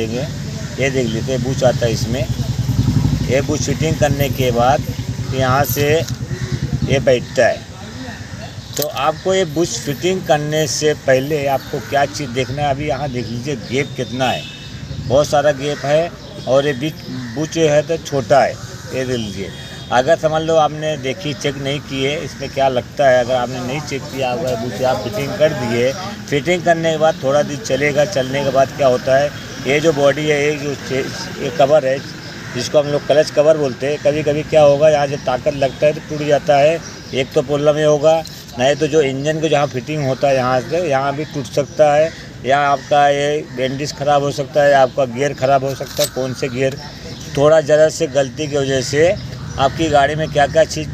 देंगे। ये देख लीजिए बुश आता है इसमें। ये बुश फिटिंग करने के बाद यहाँ से ये बैठता है। तो आपको ये बुश फिटिंग करने से पहले आपको क्या चीज़ देखना है, अभी यहाँ देख लीजिए गैप कितना है, बहुत सारा गैप है। और ये बीच बुश जो है तो छोटा है। ये देख लीजिए, अगर समझ लो आपने देखी चेक नहीं किए इसमें क्या लगता है, अगर आपने नहीं चेक किया हुआ है बुश, आप फिटिंग कर दिए, फिटिंग करने के बाद थोड़ा दिन चलेगा, चलने के बाद क्या होता है, ये जो बॉडी है, ये कवर है जिसको हम लोग क्लच कवर बोलते हैं, कभी कभी क्या होगा यहाँ जब ताकत लगता है तो टूट जाता है। एक तो प्रॉब्लम ये होगा, नहीं तो जो इंजन को जहाँ फिटिंग होता है यहाँ से यहाँ भी टूट सकता है, या आपका ये बैंडिश ख़राब हो सकता है, आपका गियर ख़राब हो सकता है। कौन से गियर, थोड़ा ज़रा से गलती की वजह से आपकी गाड़ी में क्या क्या चीज़